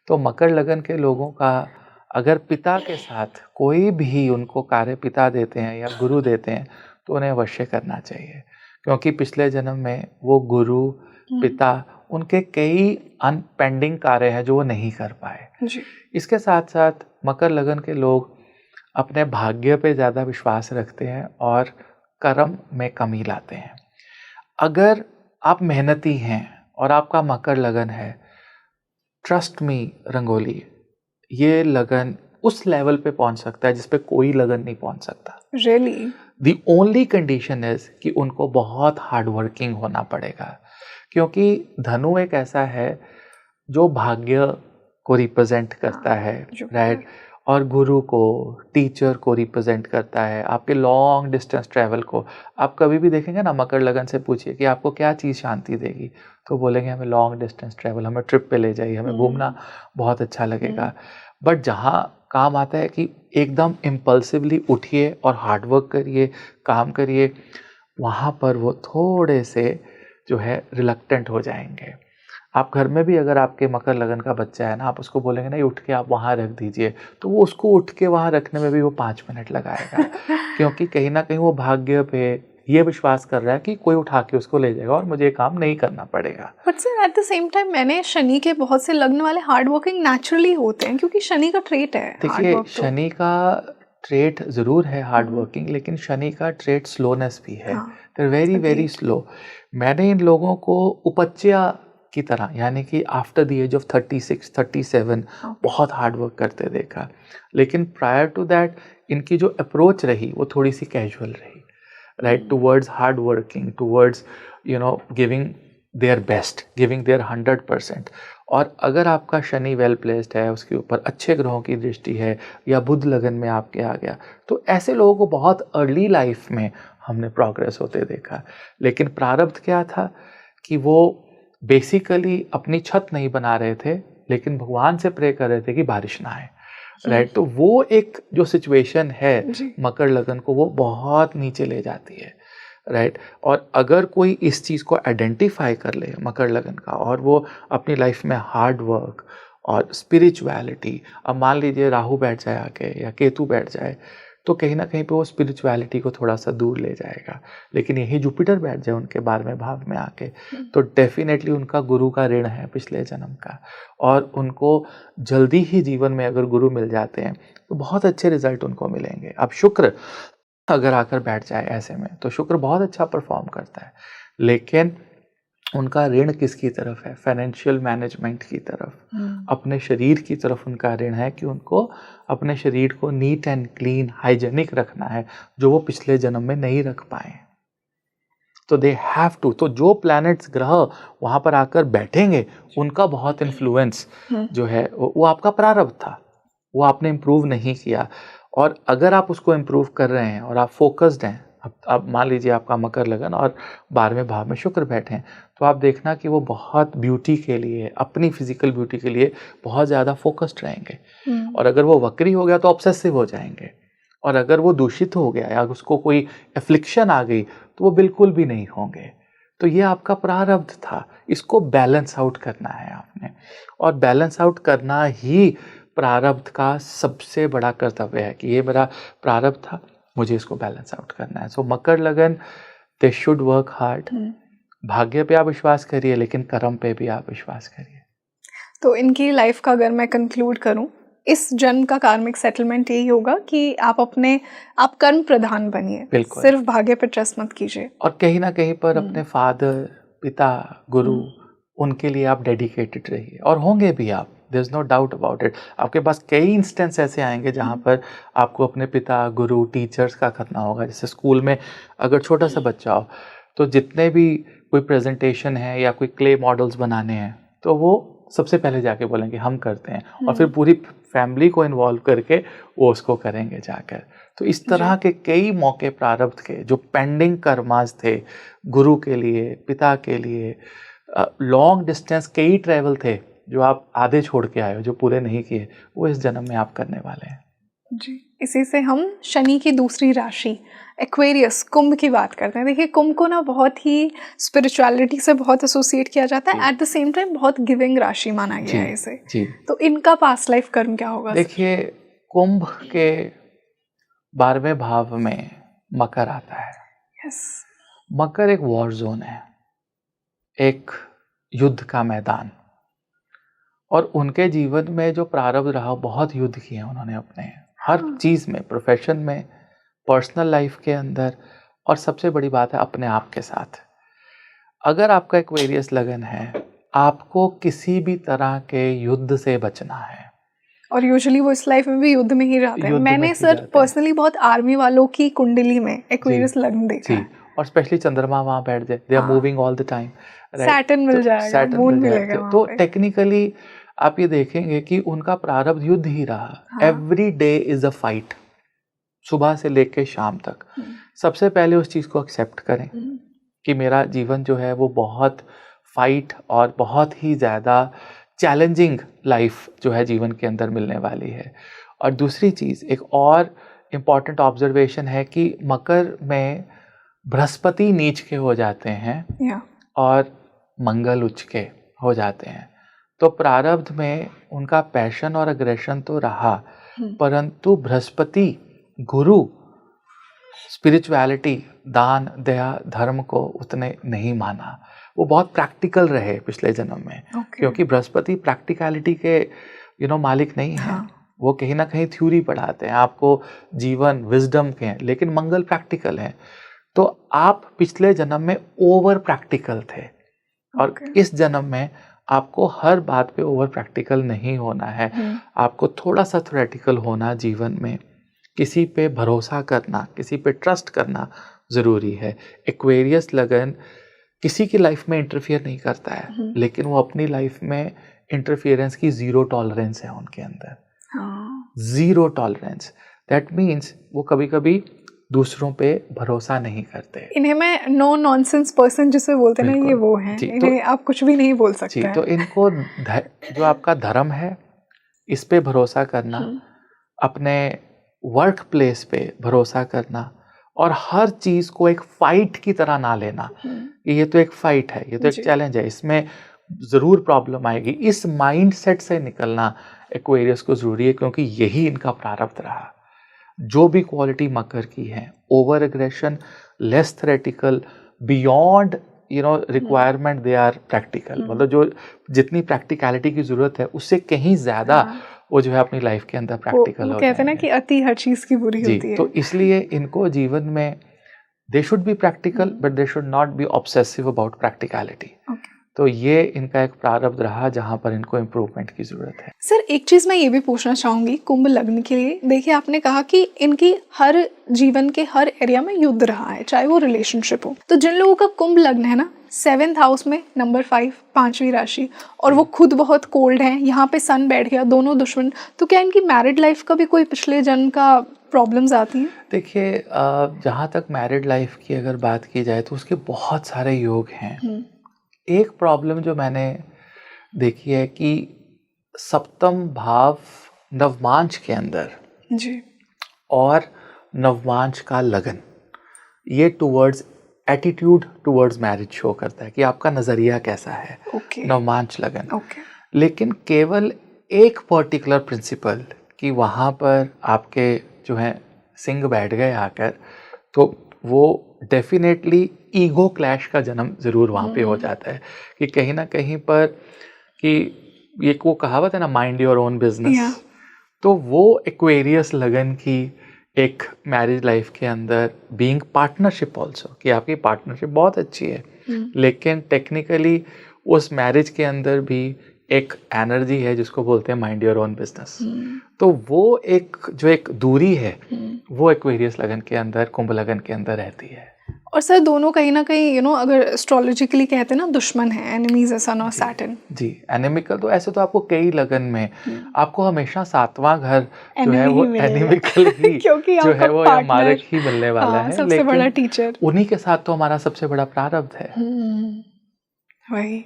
तो मकर लगन के लोगों का अगर पिता के साथ कोई भी उनको कार्य पिता देते हैं या गुरु देते हैं तो उन्हें अवश्य करना चाहिए, क्योंकि पिछले जन्म में वो गुरु पिता उनके कई अनपेंडिंग कार्य हैं जो वो नहीं कर पाए। इसके साथ साथ मकर लगन के लोग अपने भाग्य पे ज़्यादा विश्वास रखते हैं और कर्म में कमी लाते हैं। अगर आप मेहनती हैं और आपका मकर लगन है, ट्रस्ट मी रंगोली, ये लगन उस लेवल पे पहुंच सकता है जिस पे कोई लगन नहीं पहुंच सकता। Really? The only condition is कि उनको बहुत हार्ड वर्किंग होना पड़ेगा, क्योंकि धनु एक ऐसा है जो भाग्य को रिप्रेजेंट करता है, राइट, और गुरु को, टीचर को रिप्रेजेंट करता है, आपके लॉन्ग डिस्टेंस ट्रैवल को। आप कभी भी देखेंगे ना, मकर लगन से पूछिए कि आपको क्या चीज़ शांति देगी, तो बोलेंगे हमें लॉन्ग डिस्टेंस ट्रैवल, हमें ट्रिप पे ले जाइए, हमें घूमना बहुत अच्छा लगेगा। बट जहाँ काम आता है कि एकदम इम्पल्सिवली उठिए और हार्डवर्क करिए, काम करिए, वहाँ पर वो थोड़े से जो है रिलक्टेंट हो जाएंगे। आप घर में भी अगर आपके मकर लगन का बच्चा है ना, आप उसको बोलेंगे ना, ये उठ के आप वहाँ रख दीजिए, तो वो उसको उठ के वहाँ रखने में भी वो 5 मिनट लगाएगा क्योंकि कहीं ना कहीं वो भाग्य पे ये विश्वास कर रहा है कि कोई उठा के उसको ले जाएगा और मुझे ये काम नहीं करना पड़ेगा। But sir, at the same time मैंने शनि के बहुत से लग्न वाले हार्ड वर्किंग नेचुरली होते हैं, क्योंकि शनि का ट्रेट है। देखिए, शनि का ट्रेट ज़रूर है हार्ड वर्किंग, लेकिन शनि का ट्रेट स्लोनेस भी है। They very very slow. मैंने इन लोगों को उपच्या की तरह, यानी कि आफ्टर द एज ऑफ 36, 37 बहुत हार्ड वर्क करते देखा, लेकिन प्रायर टू दैट इनकी जो अप्रोच रही वो थोड़ी सी कैजुअल रही, right, towards hard working, towards giving their best, giving their 100%। और अगर आपका शनि वेल प्लेस्ड है, उसके ऊपर अच्छे ग्रहों की दृष्टि है, या बुध लगन में आपके आ गया, तो ऐसे लोगों को बहुत अर्ली लाइफ में हमने प्रोग्रेस होते देखा। लेकिन प्रारब्ध क्या था कि वो बेसिकली अपनी छत नहीं बना रहे थे, लेकिन भगवान से प्रे कर रहे थे कि बारिश ना आए, राइट। तो वो एक जो सिचुएशन है मकर लगन को, वो बहुत नीचे ले जाती है, राइट। और अगर कोई इस चीज़ को आइडेंटिफाई कर ले मकर लगन का, और वो अपनी लाइफ में हार्ड वर्क और स्पिरिचुअलिटी, अब मान लीजिए राहु बैठ जाए आके या केतु बैठ जाए, तो कहीं ना कहीं पे वो स्पिरिचुअलिटी को थोड़ा सा दूर ले जाएगा। लेकिन यही जुपिटर बैठ जाए उनके 12वें भाव में आके, तो डेफिनेटली उनका गुरु का ऋण है पिछले जन्म का, और उनको जल्दी ही जीवन में अगर गुरु मिल जाते हैं तो बहुत अच्छे रिजल्ट उनको मिलेंगे। अब शुक्र अगर आकर बैठ जाए ऐसे में, तो शुक्र बहुत अच्छा परफॉर्म करता है, लेकिन उनका ऋण किसकी तरफ है? फाइनेंशियल मैनेजमेंट की तरफ, अपने शरीर की तरफ उनका ऋण है कि उनको अपने शरीर को नीट एंड क्लीन, हाइजेनिक रखना है, जो वो पिछले जन्म में नहीं रख पाए। तो दे हैव टू, तो जो प्लैनेट्स, ग्रह वहाँ पर आकर बैठेंगे, उनका बहुत इन्फ्लुएंस जो है वो आपका प्रारब्ध था, वो आपने इम्प्रूव नहीं किया। और अगर आप उसको इम्प्रूव कर रहे हैं और आप फोकस्ड हैं, अब मान लीजिए आपका मकर लगन और 12वें भाव में शुक्र बैठे हैं, तो आप देखना कि वो बहुत ब्यूटी के लिए, अपनी फिजिकल ब्यूटी के लिए बहुत ज़्यादा फोकस्ड रहेंगे। और अगर वो वक्री हो गया तो ऑब्सेसिव हो जाएंगे, और अगर वो दूषित हो गया या उसको कोई एफ्लिक्शन आ गई तो वो बिल्कुल भी नहीं होंगे। तो ये आपका प्रारब्ध था, इसको बैलेंस आउट करना है आपने, और बैलेंस आउट करना ही प्रारब्ध का सबसे बड़ा कर्तव्य है कि ये मेरा प्रारब्ध था, मुझे इसको बैलेंस आउट करना है। सो मकर लगन, दे शुड वर्क हार्ड। भाग्य पे आप विश्वास करिए, लेकिन कर्म पे भी आप विश्वास करिए। तो इनकी लाइफ का अगर मैं कंक्लूड करूं, इस जन्म का कार्मिक सेटलमेंट यही होगा कि आप कर्म प्रधान बनिए, सिर्फ भाग्य पे ट्रस्ट मत कीजिए, और कहीं ना कहीं पर अपने फादर, पिता, गुरु, उनके लिए आप डेडिकेटेड रहिए, और होंगे भी आप, there is no doubt about it. आपके पास कई इंस्टेंस ऐसे आएंगे जहाँ पर आपको अपने पिता, गुरु, टीचर्स का करना होगा। जैसे स्कूल में अगर छोटा सा बच्चा हो तो जितने भी कोई प्रेजेंटेशन है या कोई क्ले मॉडल्स बनाने हैं तो वो सबसे पहले जाके बोलेंगे हम करते हैं, और फिर पूरी फैमिली को इन्वॉल्व करके वो उसको करेंगे जाकर। तो इस तरह के कई मौके प्रारब्ध के जो पेंडिंग कर्मास थे, गुरु के लिए, पिता के लिए, लॉन्ग डिस्टेंस कई ट्रैवल थे जो आप आधे छोड़ के आए हो, जो पूरे नहीं किए, वो इस जन्म में आप करने वाले हैं जी। इसी से हम शनि की दूसरी राशि एक्वेरियस, कुंभ की बात करते हैं। देखिए, कुंभ को ना बहुत ही स्पिरिचुअलिटी से बहुत एसोसिएट किया जाता है, एट द सेम टाइम बहुत गिविंग राशि माना गया है इसे। जी। तो इनका पास्ट लाइफ कर्म क्या होगा? देखिए, कुंभ के 12वें भाव में मकर आता है। यस। मकर एक वॉर जोन है, एक युद्ध का मैदान, और उनके जीवन में जो प्रारब्ध रहा, बहुत युद्ध किए उन्होंने अपने हर चीज़ में, प्रोफेशन में, पर्सनल लाइफ के अंदर, और सबसे बड़ी बात है अपने आप के साथ। अगर आपका एक्वेरियस लगन है, आपको किसी भी तरह के युद्ध से बचना है, और यूजुअली वो इस लाइफ में भी युद्ध में ही रहते हैं। मैंने सर पर्सनली बहुत आर्मी वालों की कुंडली में एक्वेरियस लगन देखा है, और स्पेशली चंद्रमा वहाँ बैठ जाए, they are moving all the time, Saturn मिल जाएगा, मून मिलेगा। तो टेक्निकली आप ये देखेंगे कि उनका प्रारब्ध युद्ध ही रहा। Every day is a fight, सुबह से लेकर शाम तक। सबसे पहले उस चीज़ को एक्सेप्ट करें कि मेरा जीवन जो है वो बहुत फाइट और बहुत ही ज़्यादा चैलेंजिंग लाइफ जो है जीवन के अंदर मिलने वाली है। और दूसरी चीज़, एक और इम्पॉर्टेंट ऑब्जर्वेशन है कि मकर में बृहस्पति नीच के हो जाते हैं और मंगल उच्च के हो जाते हैं। तो प्रारब्ध में उनका पैशन और अग्रेशन तो रहा, परंतु बृहस्पति, गुरु, स्पिरिचुअलिटी, दान, दया, धर्म को उतने नहीं माना। वो बहुत प्रैक्टिकल रहे पिछले जन्म में, क्योंकि बृहस्पति प्रैक्टिकलिटी के मालिक नहीं है। वो कहीं ना कहीं थ्योरी पढ़ाते हैं आपको, जीवन विजडम के हैं, लेकिन मंगल प्रैक्टिकल है। तो आप पिछले जन्म में ओवर प्रैक्टिकल थे, और इस जन्म में आपको हर बात पे ओवर प्रैक्टिकल नहीं होना है। आपको थोड़ा सा थ्योरेटिकल होना, जीवन में किसी पे भरोसा करना, किसी पे ट्रस्ट करना ज़रूरी है। एक्वेरियस लगन किसी की लाइफ में इंटरफियर नहीं करता है, लेकिन वो अपनी लाइफ में इंटरफियरेंस की ज़ीरो टॉलरेंस है उनके अंदर। ज़ीरो टॉलरेंस, दैट मीन्स वो कभी कभी दूसरों पे भरोसा नहीं करते। इन्हें मैं नो नॉनसेंस पर्सन जिसे बोलते हैं ना, ये वो हैं। इन्हें आप कुछ भी नहीं बोल सकते हैं। तो इनको जो आपका धर्म है, इस पे भरोसा करना, अपने वर्क प्लेस पे भरोसा करना, और हर चीज़ को एक फाइट की तरह ना लेना। ये तो एक फाइट है, ये तो एक चैलेंज है, इसमें ज़रूर प्रॉब्लम आएगी। इस माइंड सेट से निकलना एक्वेरियस को ज़रूरी है, क्योंकि यही इनका प्रारब्ध रहा। जो भी क्वालिटी मकर की है, over aggression, less theoretical, beyond requirement, they are practical. मतलब जो जितनी प्रैक्टिकलिटी की ज़रूरत है उससे कहीं ज़्यादा वो जो है अपनी लाइफ के अंदर प्रैक्टिकल हो कहते हैं ना कि अति हर चीज़ की बुरी होती है। तो इसलिए इनको जीवन में they should be practical, but they should not be obsessive about practicality. तो ये इनका एक प्रारब्ध रहा जहाँ पर इनको इम्प्रूवमेंट की ज़रूरत है। सर, एक चीज़ मैं ये भी पूछना चाहूँगी कुंभ लग्न के लिए। देखिए, आपने कहा कि इनकी हर जीवन के हर एरिया में युद्ध रहा है, चाहे वो रिलेशनशिप हो। तो जिन लोगों का कुंभ लग्न है ना, 7th हाउस में नंबर 5, 5वीं राशि, और वो खुद बहुत कोल्ड है, यहाँ पे सन बैठ गया, दोनों दुश्मन, तो क्या इनकी मैरिड लाइफ का भी कोई पिछले जन्म का प्रॉब्लम्स आती हैं? देखिए, जहाँ तक मैरिड लाइफ की अगर बात की जाए तो उसके बहुत सारे योग हैं। एक प्रॉब्लम जो मैंने देखी है कि सप्तम भाव नवमांश के अंदर जी, और नवमांश का लगन, ये towards attitude towards marriage show करता है कि आपका नज़रिया कैसा है। ओके, नवमांश लगन, ओके, लेकिन केवल एक पर्टिकुलर प्रिंसिपल कि वहाँ पर आपके जो है सिंह बैठ गए आकर, तो वो डेफिनेटली ईगो क्लैश का जन्म ज़रूर वहाँ पे हो जाता है कि कहीं ना कहीं पर कि ये वो कहावत है ना, माइंड योर ओन बिजनेस। तो वो एक्वेरियस लगन की एक मैरिज लाइफ के अंदर बीइंग पार्टनरशिप ऑल्सो, कि आपकी पार्टनरशिप बहुत अच्छी है, लेकिन टेक्निकली उस मैरिज के अंदर भी एक एनर्जी है जिसको बोलते हैं माइंड योर ओन बिजनेस। तो वो एक जो एक दूरी है वो एक्वेरियस लगन के अंदर, कुंभ लगन के अंदर रहती है। और सर दोनों कहीं ना कहीं अगर एस्ट्रोलॉजिकली कहते हैं ना, दुश्मन है, एनिमीज है सन और सैटर्न। जी, एनिमिकल तो ऐसे तो आपको कई लगन में आपको हमेशा सातवां घर जो है वो एनिमिकल ही क्योंकि जो है वो हमारे ही मिलने वाला है, सबसे बड़ा टीचर उन्हीं के साथ तो हमारा सबसे बड़ा प्रारब्ध है। वही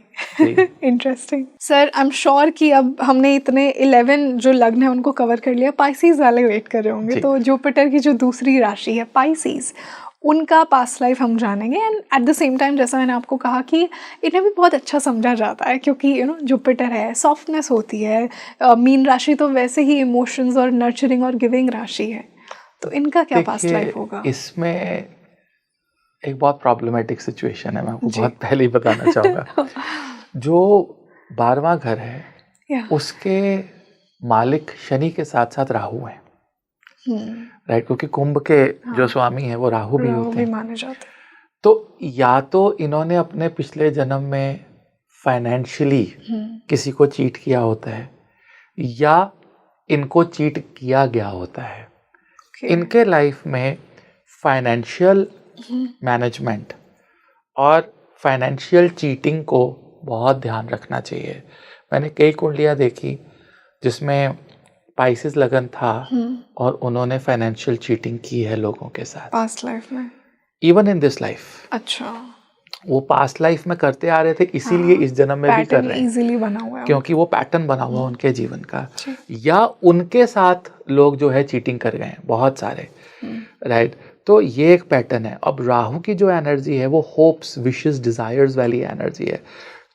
interesting. Sir I am sure कि अब हमने इतने 11 जो लग्न है उनको कवर कर लिया। पाइसेस वाले वेट कर रहे होंगे, तो जुपिटर की जो दूसरी राशि है पाइसेस, उनका पास्ट लाइफ हम जानेंगे। And at the same time जैसा मैंने आपको कहा कि इन्हें भी बहुत अच्छा समझा जाता है, क्योंकि जुपिटर है, सॉफ्टनेस होती है। मीन राशि तो वैसे ही इमोशंस और नर्चरिंग और गिविंग राशि है, तो इनका क्या पास्ट लाइफ होगा? इसमें एक बहुत प्रॉब्लमेटिक सिचुएशन है, मैं आपको बहुत पहले ही बताना चाहूँगा। जो 12वां घर है उसके मालिक शनि के साथ साथ राहु है, राइट, क्योंकि कुंभ के जो स्वामी है वो राहु भी होते हैं, माने जाते हैं। तो या तो इन्होंने अपने पिछले जन्म में फाइनेंशियली किसी को चीट किया होता है, या इनको चीट किया गया होता है। इनके लाइफ में फाइनेंशियल मैनेजमेंट और फाइनेंशियल चीटिंग को बहुत ध्यान रखना चाहिए। मैंने कई कुंडलियाँ देखी जिसमें पाइसेस लगन था और उन्होंने फाइनेंशियल चीटिंग की है लोगों के साथ पास्ट लाइफ में, इवन इन दिस लाइफ। अच्छा, वो पास्ट लाइफ में करते आ रहे थे, इसीलिए इस जन्म में भी कर रहे हैं, इजीली बना हुआ है, क्योंकि वो पैटर्न बना हुआ उनके जीवन का, या उनके साथ लोग जो है चीटिंग कर गए हैं बहुत सारे, राइट। तो ये एक पैटर्न है। अब राहु की जो एनर्जी है वो होप्स, विशेस, डिजायर्स वाली एनर्जी है।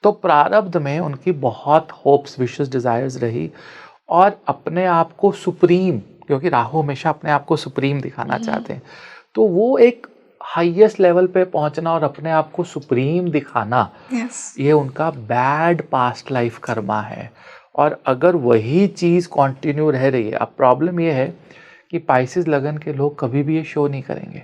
तो प्रारब्ध में उनकी बहुत होप्स, विशेस, डिजायर्स रही, और अपने आप को सुप्रीम, क्योंकि राहु हमेशा अपने आप को सुप्रीम दिखाना चाहते हैं, तो वो एक हाईएस्ट लेवल पे पहुंचना और अपने आप को सुप्रीम दिखाना, ये उनका बैड पास्ट लाइफ कर्मा है। और अगर वही चीज़ कंटिन्यू रह रही है, अब प्रॉब्लम ये है कि पाइसेस लगन के लोग कभी भी ये शो नहीं करेंगे।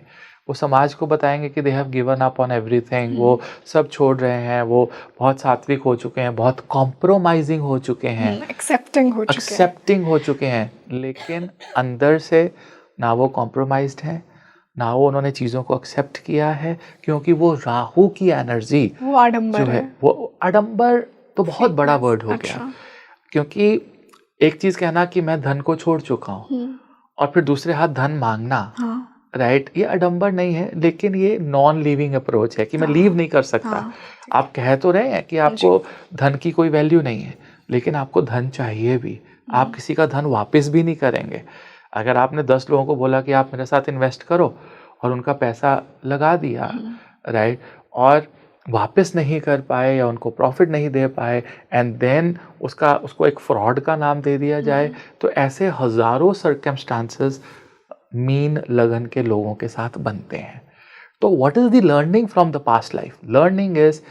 वो समाज को बताएंगे कि they have given up on everything, वो सब छोड़ रहे हैं, वो बहुत सात्विक हो चुके हैं, बहुत कॉम्प्रोमाइजिंग हो चुके हैं, एक्सेप्टिंग हो चुके हैं, लेकिन अंदर से ना वो कॉम्प्रोमाइज्ड है, ना वो उन्होंने चीज़ों को एक्सेप्ट किया है, क्योंकि वो राहु की एनर्जी वो आडंबर जो है, वो आडंबर तो बहुत बड़ा वर्ड हो गया, क्योंकि एक चीज़ कहना कि मैं धन को छोड़ चुका हूँ और फिर दूसरे हाथ धन मांगना, राइट, ये आडंबर नहीं है, लेकिन ये नॉन लिविंग अप्रोच है कि मैं लीव नहीं कर सकता। आप कह तो रहे हैं कि आपको धन की कोई वैल्यू नहीं है, लेकिन आपको धन चाहिए भी। आप किसी का धन वापस भी नहीं करेंगे। अगर आपने 10 लोगों को बोला कि आप मेरे साथ इन्वेस्ट करो और उनका पैसा लगा दिया, राइट, और वापस नहीं कर पाए या उनको प्रॉफिट नहीं दे पाए, एंड देन उसको एक फ्रॉड का नाम दे दिया जाए, तो ऐसे हजारों सर्कमस्टांसेस मीन लगन के लोगों के साथ बनते हैं। तो what is the learning from the past life? Learning is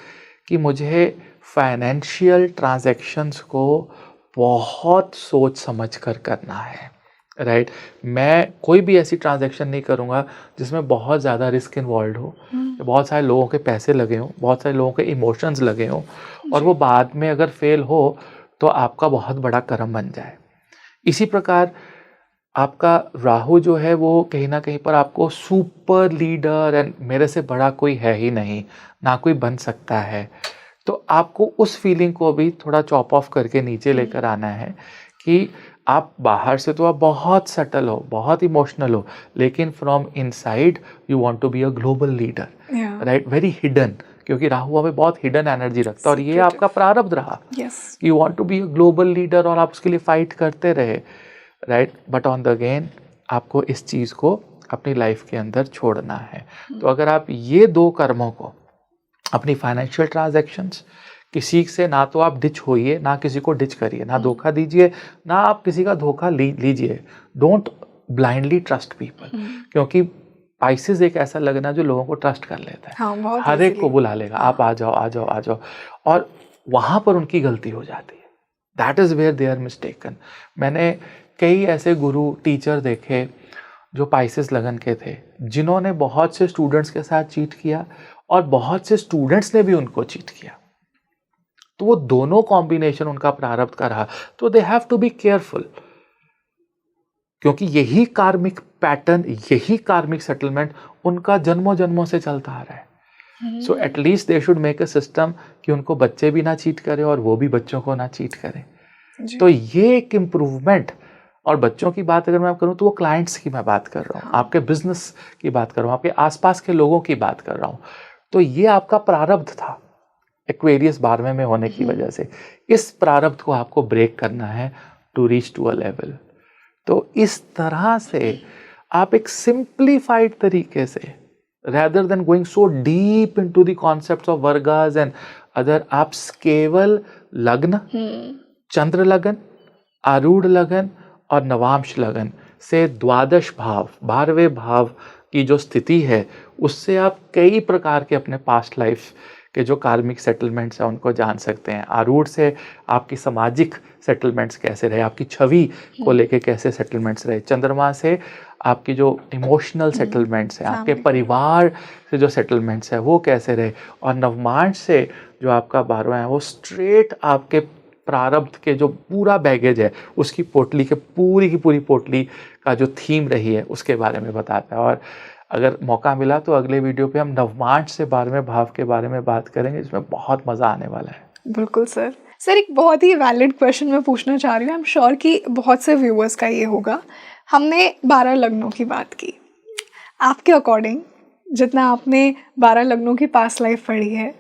कि मुझे फाइनेंशियल ट्रांजैक्शंस को बहुत सोच समझ कर करना है, राइट। मैं कोई भी ऐसी ट्रांजैक्शन नहीं करूँगा जिसमें बहुत ज़्यादा रिस्क इन्वॉल्व हो, बहुत सारे लोगों के पैसे लगे हों, बहुत सारे लोगों के इमोशंस लगे हों, और वो बाद में अगर फेल हो तो आपका बहुत बड़ा कर्म बन जाए। इसी प्रकार आपका राहु जो है वो कहीं ना कहीं पर आपको सुपर लीडर एंड मेरे से बड़ा कोई है ही नहीं, ना कोई बन सकता है, तो आपको उस फीलिंग को भी थोड़ा चॉप ऑफ करके नीचे लेकर आना है कि आप बाहर से तो आप बहुत सटल हो, बहुत इमोशनल हो, लेकिन from inside you want to be a global leader, right, very hidden, क्योंकि राहु हमें बहुत हिडन एनर्जी रखता है और ये आपका प्रारब्ध रहा कि you want to be a global leader और आप उसके लिए फाइट करते रहे, right. But on the again आपको इस चीज़ को अपनी लाइफ के अंदर छोड़ना है। तो अगर आप ये 2 कर्मों को, अपनी फाइनेंशियल ट्रांजैक्शंस, किसी से ना तो आप डिच होइए, ना किसी को डिच करिए, ना धोखा दीजिए, ना आप किसी का धोखा लीजिए। डोंट ब्लाइंडली ट्रस्ट पीपल, क्योंकि पाइसेस एक ऐसा लगना जो लोगों को ट्रस्ट कर लेता है। हाँ, हर एक को बुला लेगा, आप आ जाओ आ जाओ आ जाओ, और वहाँ पर उनकी गलती हो जाती है। That is where they are mistaken. मैंने कई ऐसे गुरु टीचर देखे जो पाइसेस लगन के थे, जिन्होंने बहुत से स्टूडेंट्स के साथ चीट किया और बहुत से स्टूडेंट्स ने भी उनको चीट किया। तो वो दोनों कॉम्बिनेशन उनका प्रारब्ध का रहा। तो they have to be careful, क्योंकि यही कार्मिक पैटर्न, यही कार्मिक सेटलमेंट उनका जन्मों जन्मों से चलता आ रहा है। So at least they should make a system कि उनको बच्चे भी ना चीट करें और वो भी बच्चों को ना चीट करें। तो ये एक इम्प्रूवमेंट। और बच्चों की बात अगर मैं करूं तो वो क्लाइंट्स की मैं बात कर रहा हूँ, आपके बिजनेस की बात कर रहा हूँ, आपके आसपास के लोगों की बात कर रहा हूँ। तो ये आपका प्रारब्ध था एक्वेरियस 12वें में होने की वजह से। इस प्रारब्ध को आपको ब्रेक करना है to reach to a level. तो इस तरह से आप एक सिंप्लीफाइड तरीके से, rather than going so deep into the concepts of vargas and other, आप केवल लग्न, चंद्र लगन, आरूढ़ लगन और नवांश लगन से 12 भाव, 12वें भाव की जो स्थिति है, उससे आप कई प्रकार के अपने पास्ट लाइफ के जो कार्मिक सेटलमेंट्स हैं उनको जान सकते हैं। आरूढ़ से आपकी सामाजिक सेटलमेंट्स कैसे रहे, आपकी छवि को लेके कैसे सेटलमेंट्स रहे। चंद्रमा से आपकी जो इमोशनल सेटलमेंट्स हैं, आपके परिवार से जो सेटलमेंट्स हैं वो कैसे रहे। और नवमांश से जो आपका 12वां है वो स्ट्रेट आपके प्रारब्ध के जो पूरा बैगेज है उसकी पोटली के पूरी की पूरी पोटली का जो थीम रही है उसके बारे में बताता है। और अगर मौका मिला तो अगले वीडियो पे हम नवमांश से 12वें भाव के बारे में बात करेंगे, जिसमें बहुत मज़ा आने वाला है। बिल्कुल सर। सर, एक बहुत ही वैलिड क्वेश्चन मैं पूछना चाह रही हूँ, आई एम श्योर कि बहुत से व्यूअर्स का ये होगा। हमने 12 लग्नों की बात की, आपके अकॉर्डिंग जितना आपने 12 लग्नों की पास्ट लाइफ पढ़ी है,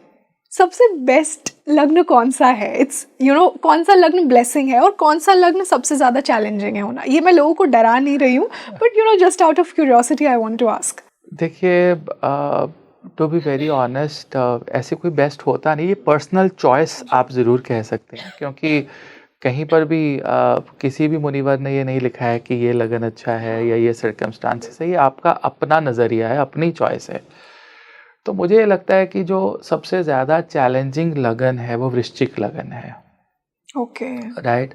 सबसे बेस्ट लग्न कौन सा है? इट्स कौन सा लग्न ब्लेसिंग है और कौन सा लग्न सबसे ज़्यादा चैलेंजिंग है होना? ये मैं लोगों को डरा नहीं रही हूँ, but just out of curiosity I want to ask. देखिए, टू बी वेरी ऑनेस्ट, ऐसे कोई बेस्ट होता नहीं, ये पर्सनल चॉइस आप ज़रूर कह सकते हैं, क्योंकि कहीं पर भी किसी भी मुनिवर ने ये नहीं लिखा है कि ये लगन अच्छा है या ये सर्कमस्टांसेस है। ये आपका अपना नज़रिया है, अपनी चॉइस है। तो मुझे लगता है कि जो सबसे ज़्यादा चैलेंजिंग लगन है वो वृश्चिक लगन है। Okay, right.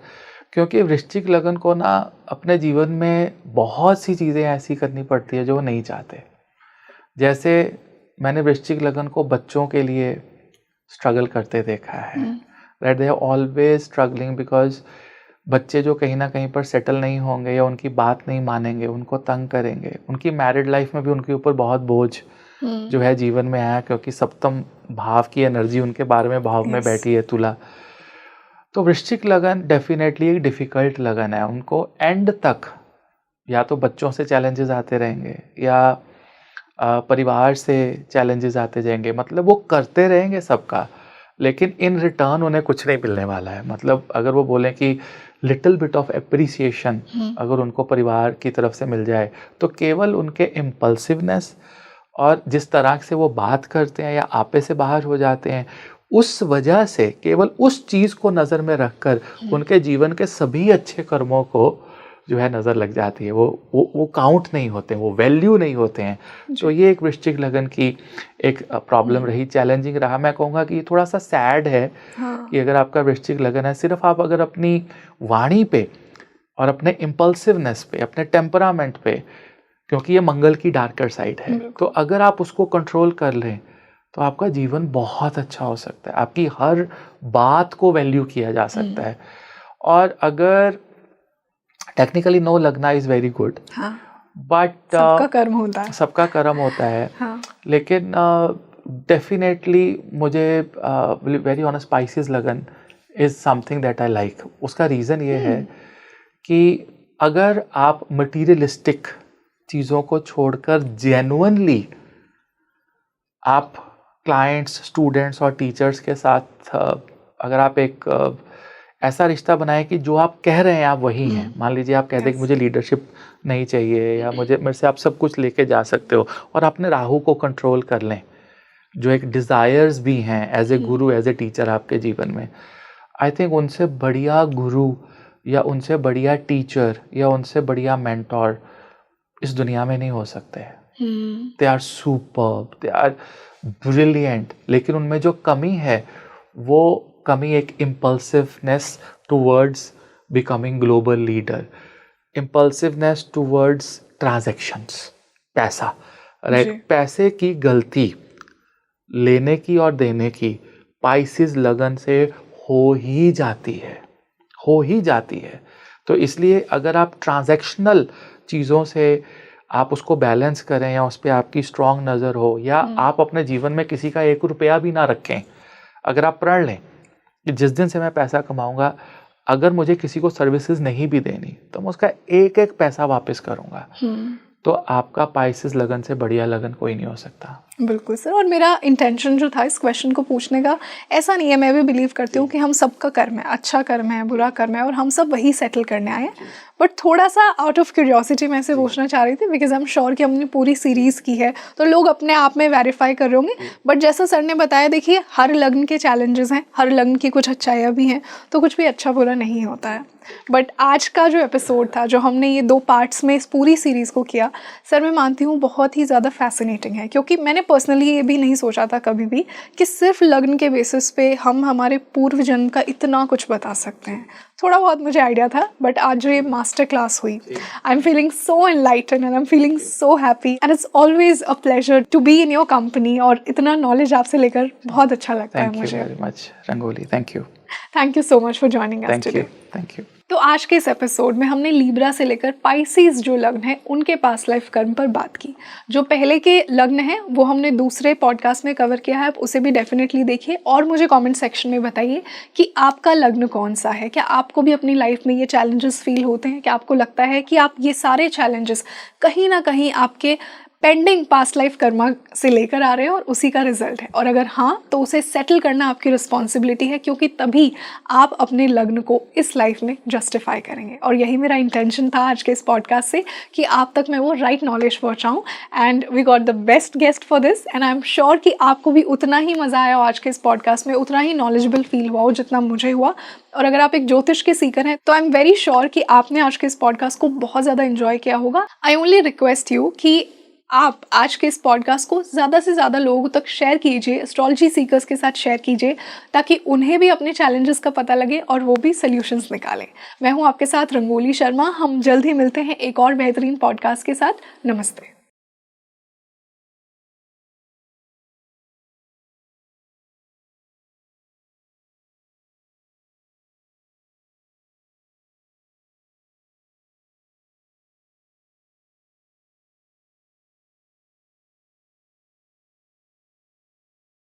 क्योंकि वृश्चिक लगन को ना अपने जीवन में बहुत सी चीज़ें ऐसी करनी पड़ती है जो वो नहीं चाहते। जैसे मैंने वृश्चिक लगन को बच्चों के लिए स्ट्रगल करते देखा है। Right, they are always struggling because बच्चे जो कहीं ना कहीं पर सेटल नहीं होंगे या उनकी बात नहीं मानेंगे, उनको तंग करेंगे। उनकी मैरिड लाइफ में भी उनके ऊपर बहुत बोझ जो है जीवन में आया, क्योंकि सप्तम भाव की एनर्जी उनके 12वें भाव में बैठी है, तुला। तो वृश्चिक लगन डेफिनेटली एक डिफ़िकल्ट लगन है। उनको एंड तक या तो बच्चों से चैलेंजेस आते रहेंगे या परिवार से चैलेंजेस आते जाएंगे। मतलब वो करते रहेंगे सबका, लेकिन इन रिटर्न उन्हें कुछ नहीं मिलने वाला है। मतलब अगर वो बोलें कि लिटिल बिट ऑफ एप्रिसिएशन अगर उनको परिवार की तरफ से मिल जाए, तो केवल उनके इम्पल्सिवनेस और जिस तरह से वो बात करते हैं या आपे से बाहर हो जाते हैं, उस वजह से केवल उस चीज़ को नज़र में रखकर उनके जीवन के सभी अच्छे कर्मों को जो है नज़र लग जाती है। वो काउंट नहीं होते, वो वैल्यू नहीं होते हैं। तो ये एक वृश्चिक लगन की एक प्रॉब्लम रही, चैलेंजिंग रहा। मैं कहूँगा कि थोड़ा सा सैड है कि अगर आपका वृश्चिक लगन है, सिर्फ आप अगर अपनी वाणी पे और अपने इम्पल्सिवनेस पे, अपने टेम्परामेंट पे, क्योंकि ये मंगल की डार्कर साइड है, तो अगर आप उसको कंट्रोल कर लें तो आपका जीवन बहुत अच्छा हो सकता है। आपकी हर बात को वैल्यू किया जा सकता है। और अगर टेक्निकली नो लगना इज़ वेरी गुड, बट सबका कर्म होता है, सबका कर्म होता है। लेकिन डेफिनेटली मुझे वेरी ऑनेस्ट स्पाइसेस लगन is something that I like. उसका रीज़न ये है कि अगर आप मटीरियलिस्टिक चीज़ों को छोड़कर जेन्युइनली आप क्लाइंट्स, स्टूडेंट्स और टीचर्स के साथ अगर आप एक ऐसा रिश्ता बनाएं कि जो आप कह रहे हैं आप वही हैं। मान लीजिए आप कहते हैं कि मुझे लीडरशिप नहीं चाहिए या मेरे से आप सब कुछ लेके जा सकते हो, और अपने राहु को कंट्रोल कर लें, जो एक डिज़ायर्स भी हैं as a Guru, as a teacher आपके जीवन में। आई थिंक उनसे बढ़िया गुरु या उनसे बढ़िया टीचर या उनसे बढ़िया मेंटोर इस दुनिया में नहीं हो सकते हैं। They are superb, they are brilliant, लेकिन उनमें जो कमी है वो कमी एक impulsiveness towards becoming global leader, impulsiveness towards transactions, पैसा, राइट। पैसे की गलती लेने की और देने की पाइसेस लगन से हो ही जाती है। तो इसलिए अगर आप ट्रांजैक्शनल चीज़ों से आप उसको बैलेंस करें या उस पर आपकी स्ट्रॉन्ग नज़र हो, या आप अपने जीवन में किसी का 1 रुपया भी ना रखें, अगर आप प्रण लें कि जिस दिन से मैं पैसा कमाऊंगा, अगर मुझे किसी को सर्विसेज नहीं भी देनी तो मैं उसका एक एक पैसा वापस करूंगा, तो आपका पाइसेस लगन से बढ़िया लगन कोई नहीं हो सकता। बिल्कुल सर, और मेरा इंटेंशन जो था इस क्वेश्चन को पूछने का ऐसा नहीं है, मैं भी बिलीव करती हूँ कि हम सबका कर्म है, अच्छा कर्म है, बुरा कर्म है, और हम सब वही सेटल करने आए हैं। बट थोड़ा सा आउट ऑफ क्यूरियोसिटी मैं इसे पूछना चाह रही थी, बिकॉज आई एम श्योर कि हमने पूरी सीरीज़ की है तो लोग अपने आप में वेरीफाई कर रहे होंगे। बट जैसा सर ने बताया, देखिए हर लग्न के चैलेंजेस हैं, हर लग्न की कुछ अच्छाइयाँ भी हैं, तो कुछ भी अच्छा बुरा नहीं होता है। बट आज का जो एपिसोड था, जो हमने ये 2 पार्ट्स में इस पूरी सीरीज़ को किया, सर मैं मानती हूँ बहुत ही ज़्यादा फैसिनेटिंग है, क्योंकि मैंने पर्सनली ये भी नहीं सोचा था कभी भी कि सिर्फ लग्न के बेसिस पे हम हमारे पूर्व जन्म का इतना कुछ बता सकते हैं। थोड़ा बहुत मुझे आइडिया था, बट आज जो ये मास्टर क्लास हुई, I am feeling so enlighten and I am feeling so happy, and it's always a pleasure to be in your company, और इतना नॉलेज आपसे लेकर बहुत अच्छा लगता है मुझे। Thank you very much rangoli, thank you so much for joining us today. Thank you. तो आज के इस एपिसोड में हमने लीब्रा से लेकर पाइसेस जो लग्न है उनके पास्ट लाइफ कर्म पर बात की। जो पहले के लग्न हैं वो हमने दूसरे पॉडकास्ट में कवर किया है, आप उसे भी डेफिनेटली देखिए, और मुझे कमेंट सेक्शन में बताइए कि आपका लग्न कौन सा है। क्या आपको भी अपनी लाइफ में ये चैलेंजेस फील होते हैं? क्या आपको लगता है कि आप ये सारे चैलेंजेस कहीं ना कहीं आपके पेंडिंग पास्ट लाइफ कर्मा से लेकर आ रहे हैं और उसी का रिजल्ट है? और अगर हाँ, तो उसे सेटल करना आपकी रिस्पॉन्सिबिलिटी है, क्योंकि तभी आप अपने लग्न को इस लाइफ में जस्टिफाई करेंगे। और यही मेरा इंटेंशन था आज के इस पॉडकास्ट से, कि आप तक मैं वो राइट नॉलेज पहुँचाऊँ। And we got the best guest for this, and I am sure कि आपको भी उतना ही मज़ा आया आज के इस पॉडकास्ट में, उतना ही नॉलेजेबल फील हुआ हो जितना मुझे हुआ। और अगर आप एक ज्योतिष के सीकर हैं तो आई एम वेरी श्योर कि आपने आज के इस पॉडकास्ट को बहुत ज़्यादा इन्जॉय किया होगा। आई ओनली रिक्वेस्ट यू कि आप आज के इस पॉडकास्ट को ज़्यादा से ज़्यादा लोगों तक शेयर कीजिए, एस्ट्रोलॉजी सीकर्स के साथ शेयर कीजिए, ताकि उन्हें भी अपने चैलेंजेस का पता लगे और वो भी सॉल्यूशंस निकालें। मैं हूँ आपके साथ रंगोली शर्मा। हम जल्द ही मिलते हैं एक और बेहतरीन पॉडकास्ट के साथ। नमस्ते।